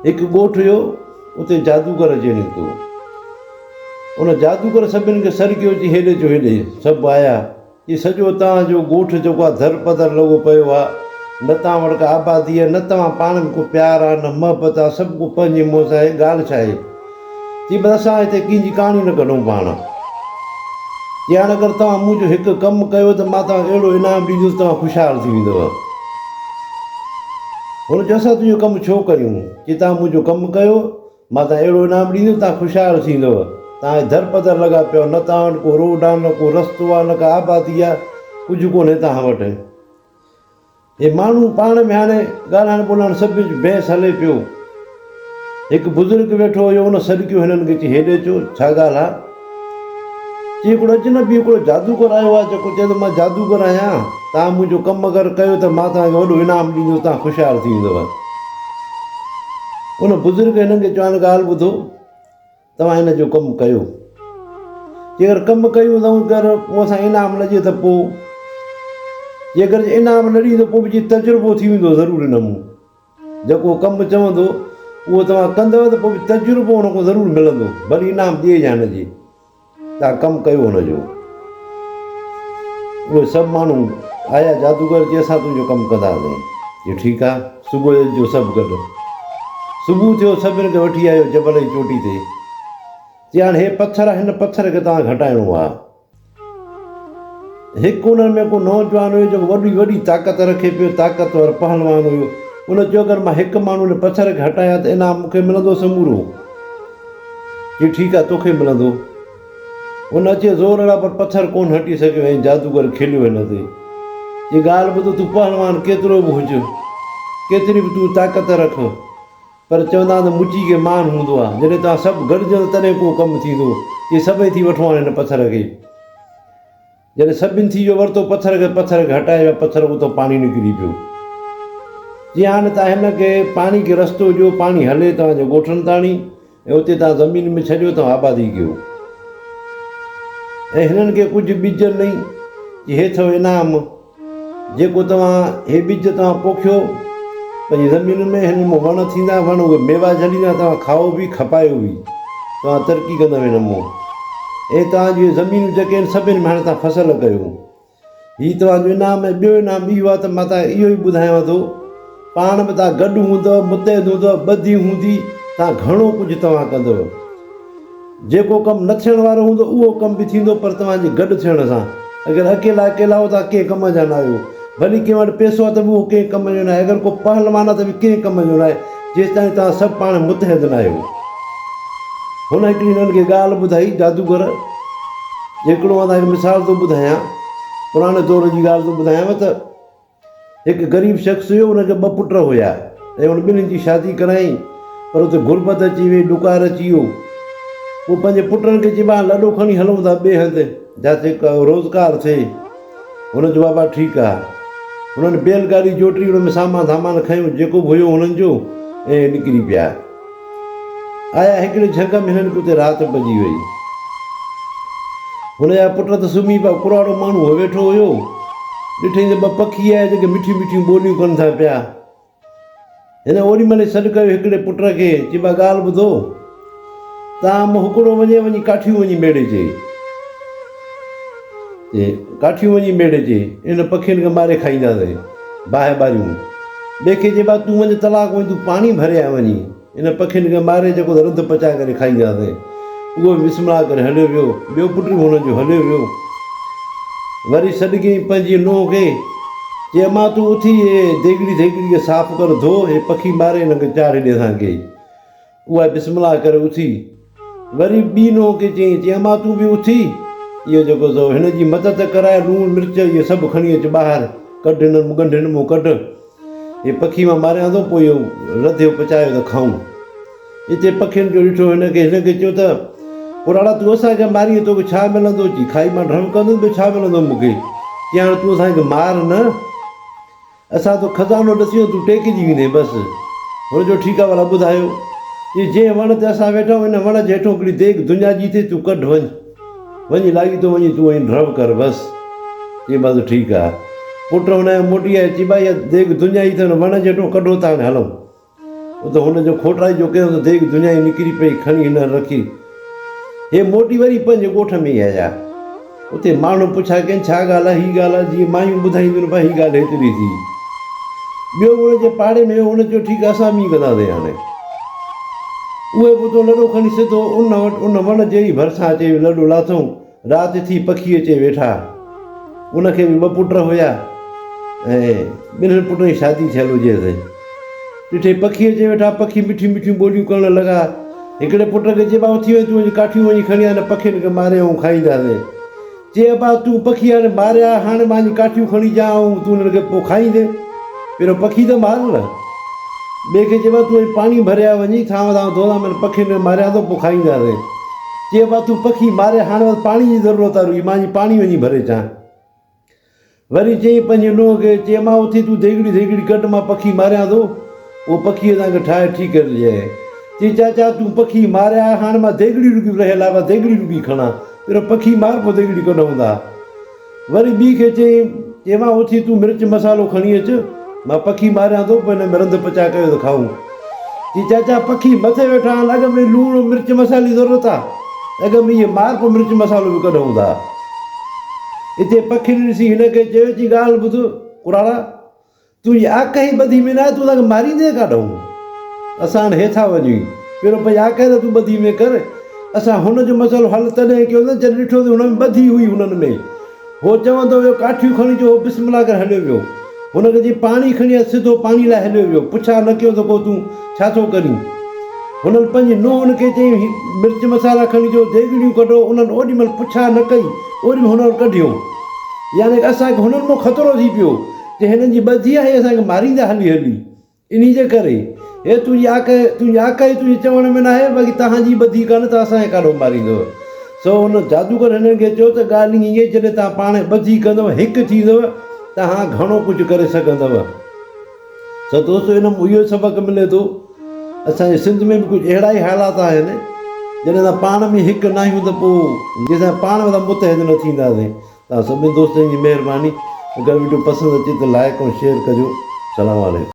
हिकु ॻोठु हुयो, उते जादूगर अची निकितो। उन जादूगर सभिनि खे सरगियो अची हेॾे जो हेॾे सभु आया। ही सॼो तव्हांजो ॻोठु जेको आहे दर पदर लॻो पियो आहे, न तव्हां वटि का आबादी आहे, न तव्हां पाण में को प्यारु आहे, न मोहबत आहे, सभु को पंहिंजी मौज आहे। ॻाल्हि छा आहे? की बसि असां हिते कंहिंजी कहाणी न कढूं पाण। की हाणे अगरि तव्हां मुंहिंजो हिकु कमु कयो त मां तव्हांखे अहिड़ो इनाम ॾींदुसि, तव्हां ख़ुशहाल थी वेंदव। हुन चयो असां तुंहिंजो कमु छो कयूं? की तव्हां मुंहिंजो कमु कयो, मां तव्हां अहिड़ो इनाम ॾींदुसि, तव्हां ख़ुशहाल थींदव। तव्हांजे दर पदर लॻा पियो, न तव्हां वटि को रोड आहे, न को रस्तो आहे, न का आबादी आहे, कुझु कोन्हे तव्हां वटि। हे माण्हू पाण में हाणे ॻाल्हाइण ॿोलाइण सभु बहस हले पियो। हिकु बुज़ुर्ग वेठो हुयो, उन सरगियो हिननि खे चई हेॾे अचो, छा ॻाल्हि आहे? चई हिकिड़ो अजनबी हिकिड़ो जादूगर आयो आहे, जेको चए थो मां जादूगर आहियां, तव्हां मुंहिंजो कमु अगरि कयो त मां तव्हांखे वॾो इनाम ॾींदुसि, तव्हां ख़ुशहाल थी वेंदव। उन बुज़ुर्ग हिननि खे चवण ॻाल्हि ॿुधो, तव्हां हिन जो कमु कयो। जे अगरि कमु कयूं अथऊं अगरि पोइ असां इनाम लॻे त पोइ, जे अगरि इनाम न ॾींदो पोइ बि तजुर्बो थी वेंदो ज़रूरु हिन मूं। जेको कमु चवंदो उहो तव्हां कंदव त पोइ बि तजुर्बो हुनखां ज़रूरु मिलंदो, भली इनाम ॾिए या न ॾिए, तव्हां कमु कयो हुनजो। उहे सभु माण्हू आया, जादूगर चई असां तुंहिंजो कमु कंदासीं। चयो ठीकु आहे, सुबुह जो सभु गॾु। सुबुह थियो, सभिनि खे वठी आयो जबल जी चोटी ते। चई हाणे हे पथर आहे, हिन पथर खे तव्हां घटाइणो आहे। हिकु उन्हनि में को नौजवान हुयो जेको वॾी वॾी ताक़त रखे पियो, ताक़तवर पहलवान हुयो। उन चयो अगरि मां हिकु माण्हू हिन पथर खे हटायां त इनाम मूंखे मिलंदो समूरो। चई ठीकु आहे, तोखे मिलंदो। उन अचे ज़ोर अहिड़ा, पर पथर कोन हटी सघियो ऐं जादूगर खिलियो हिन ते। ये ॻाल्हि ॿुधो, तूं पहलवान केतिरो बि हुज, केतिरी बि तूं ताक़त रख, पर चवंदा त मुची खे मान हूंदो आहे। जॾहिं तव्हां सभु गॾिजो तॾहिं को कमु थींदो। ये सभई थी वठो हाणे हिन पथर खे। जॾहिं सभिनि थी वियो, वरितो पथर खे हटाए, पथर उतां पाणी निकिरी पियो। जीअं हाणे तव्हां हिन खे पाणी खे रस्तो ॾियो, पाणी हले तव्हांजे ॻोठनि ताणी, ऐं उते तव्हां ज़मीन में छॾियो, तव्हां आबादी कयो। ऐं हिननि खे कुझु ॿिज नहीं, हे अथव इनाम, जेको तव्हां हे ॿिज तव्हां पोखियो पंहिंजी ज़मीन में, हिन मां वण थींदा, वण उहे मेवा झलींदा, तव्हां खाओ बि खपायो बि, तव्हां तरक़ी कंदव हिन मां। ऐं तव्हांजी ज़मीनूं जेके आहिनि सभिनि में हाणे तव्हां फसल कयो। हीउ तव्हांजो इनाम आहे। ॿियो इनाम इहो आहे त मां तव्हांखे इहो ई ॿुधायांव थो, पाण में तव्हां गॾु हूंदव, मुतैद हूंदव, ॿधी हूंदी, तव्हां घणो कुझु तव्हां कंदव। जेको कमु न थियण वारो हूंदो उहो कमु बि थींदो, पर तव्हांजे गॾु थियण सां। अगरि अकेला हो तव्हां कंहिं कम जा न आहियो। भली कंहिं वटि पैसो आहे त बि उहो कंहिं कम जो न आहे। अगरि को पहलवान आहे त बि कंहिं कम जो न आहे, जेसि ताईं तव्हां सभु पाण मुतहद न आहियो। हुन हिकिड़ी हिननि खे ॻाल्हि ॿुधाई जादूगर, हिकिड़ो मां तव्हांखे मिसाल थो ॿुधायां, पुराणे दौर जी ॻाल्हि थो ॿुधायांव त हिकु ग़रीब शख़्स हुयो, हुनखे 2 पुट हुया, ऐं हुन ॿिन्हिनि जी शादी कराई, पर हुते गुरबत अची वई, ॾुकार अची वियो। पोइ पंहिंजे पुटनि खे चई मां लॾो खणी हलूं था ॿिए हंधि, जिते रोज़गारु थिए। हुन जो बाबा ठीकु आहे। हुननि बैलगाड़ी जोटी, हुन में सामान खयूं जेको बि हुयो हुननि जो, ऐं निकिरी पिया। आया हिकिड़े झंग में, हिननि खे उते राति पइजी वई। हुनजा पुट त सुम्ही पिया, कुराड़ो माण्हू वेठो हुयो। ॾिठई त 2 पखी आया जेके मिठियूं मिठियूं ॿोलियूं कनि था पिया। हिन ओॾी महिल सॾु कयो हिकिड़े पुट खे, चई बा ॻाल्हि ॿुधो, तव्हां मूं हिकिड़ो वञी काठियूं वञी मेड़े चे, काठियूं वञी मेड़े चे, इन पखियुनि खे मारे खाईंदासीं बाहि ॿारियूं। ॿिए खे चइबा तूं वञी तलाक वञी, तूं पाणी भरे आ वञी, इन पखियुनि खे मारे जेको त रधु पचाए करे खाईंदासीं। उहो बि विस्मला करे हलियो वियो। ॿियो पुट बि हुनजो हलियो वियो। वरी सॾु कयईं पंहिंजी नुंहुं खे, चई मां तूं उथी देगिड़ी खे साफ़ु कर, धो, हे पखी मारे हिन खे चाढ़े ॾे असांखे। उहा बिस्मिल्लाह करे उथी। वरी ॿी नुंहुं खे चई मां तूं बि उथी, इहो जेको सो हिन जी मदद कराए, लूणु मिर्च इहे सभु खणी अचु ॿाहिरि, कढ हिन ॻंढियुनि मां कढ, हे पखी मां मारियां थो, पोइ इहो रधियो पचायो त खाऊं। हिते पखियुनि जो ॾिठो, हिन खे चयो त पुराड़ा तूं असांखे मारी, तोखे छा मिलंदो? चई खाई मां ड्रम कंदुसि, ॿियो छा मिलंदो मूंखे? की हाणे तूं असांखे मार न, असां तो खज़ानो ॾसी वियो, तूं टेकिजी वेंदे बसि। हुनजो ठीकु आहे, भला ॿुधायो। की जंहिं वण ते असां वेठा आहियूं, हिन वण जे हेठो हिकिड़ी देग दुनिया जी थी, तूं कढ वञी लागी थो वञी, तूं वञी ड्रम कर बसि। चई बसि ठीकु आहे। पुट हुनजो मोटी आहे, चई भाई इहा देग दुनिया जी अथव, वण जे हेठो कढो था, हाणे हलूं। त हुनजो खोटाई जो कयो त देग दुनिया जी निकिरी पई, खणी हिन रखी। हे मोटी वरी पंहिंजे ॻोठ में ई आया। उते माण्हू पुछा कनि छा ॻाल्हि आहे, हीअ ॻाल्हि आहे, जीअं मायूं ॿुधाईंदियूं भाई हीअ ॻाल्हि हेतिरी थी। ॿियो हुनजे पाड़े में हुन चयो ठीकु आहे असां बि कंदासीं। हाणे उहे पोइ तो लॾो खणी सिधो उन वटि उन वण जे ई भरिसां अचे लॾो लाथऊं। राति थी पखी अचे वेठा। उनखे बि ॿ पुट हुया ऐं ॿिन्हिनि पुटनि जी शादी थियल हुजेसि। ॾिठे पखी अचे वेठा, पखी मिठियूं मिठियूं ॿोलियूं करण लॻा। हिकिड़े पुट खे चइबा उथी वञ, तूं काठियूं वञी खणी आ, पखियुनि खे मारे ऐं खाईंदासीं। चइबा तूं पखी हाणे मारिया, हाणे मुंहिंजी काठियूं खणी जा ऐं तूं हुननि खे पोइ खाईंदे। पहिरियों पखी त मार न। ॿिए खे चइबा तूं पाणी भरिया वञी थांव थांव धोधा में पखियुनि खे मारिया थो पोइ खाईंदासीं। चइबा तूं पखी मारे, हाणे पाणी जी ज़रूरत आहे रुई, मुंहिंजी पाणी वञी भरे अचां। वरी चई पंहिंजे नुंहं खे, चइमां उथी तूं देगिड़ी देगिड़ी कढ, मां पखी मारियां थो। उहो पखीअ तव्हांखे ठाहे ठीकु करे ॾिए। चई चाचा तूं पखी मारिया, हाणे मां देगिड़ी रुकी रहियल आहे, मां देगिड़ी रुकी खणा। पहिरियों पखी मार पोइ देगिड़ी कढूं था। वरी ॿी खे चइमां उथी तूं मिर्च मसालो खणी अचु, मां पखी मारियां थो, पोइ हिन में रंध पचा कयो त खाऊं। चई चाचा पखी मथे वेठा आहिनि, अॻ में लूणु मिर्च मसाले जी ज़रूरत आहे, अॻ में इहे मार पोइ मिर्च मसालो बि कढूं था। हिते पखियुनि ॾिसी हिनखे चयो चई ॻाल्हि ॿुध कुराड़ा, तुंहिंजी आक ई ॿधी में न आहे, तूं तव्हांखे मारींदे काॾूं। असां हाणे हेठां वञी पहिरियों पंहिंजी आक त तूं ॿधी में कर। असां हुनजो मसालो हल तॾहिं कयो न जॾहिं ॾिठो त हुन में ॿधी हुई। हुननि में उहो चवंदो वियो काठियूं खणी अचो, बिस्मिल्लाह करे हलियो वियो। हुनखे चई पाणी खणी अच, सिधो पाणी लाइ हलियो वियो। पुछा न कयो त पोइ तूं छा थो करीं। हुननि पंहिंजी नुंहुं खे चई मिर्च मसाला खणी अचो, देगिड़ियूं कढो। उन्हनि ओॾी महिल पुछा न कई, ओॾी महिल हुननि कढियूं। यानी असांखे हुननि मां ख़तरो थी पियो त हिननि जी ॿधी आहे, असांखे मारींदा हली हली। इन जे करे हे तुंहिंजी आक ई तुंहिंजे चवण में न आहे, बाक़ी तव्हांजी ॿधी कान त असांखे काॾो मारींदव। सो हुन जादूगर हिननि खे चयो त ॻाल्हि ईअं ई, जॾहिं तव्हां पाण ॿधी कंदव, हिकु थींदव, तव्हां घणो कुझु करे सघंदव। त दोस्तो हिन में इहो सबक़ु मिले थो, असांजे सिंध में बि कुझु अहिड़ा ई हालात आहिनि, जॾहिं असां पाण में हिकु न आहियूं त पोइ जेसिताईं पाण में मुतहिद न थींदासीं। तव्हां सभिनी दोस्तनि जी महिरबानी। अगरि वीडियो पसंदि अचे त लाइक ऐं शेयर कजो। सलाम वालेकुम।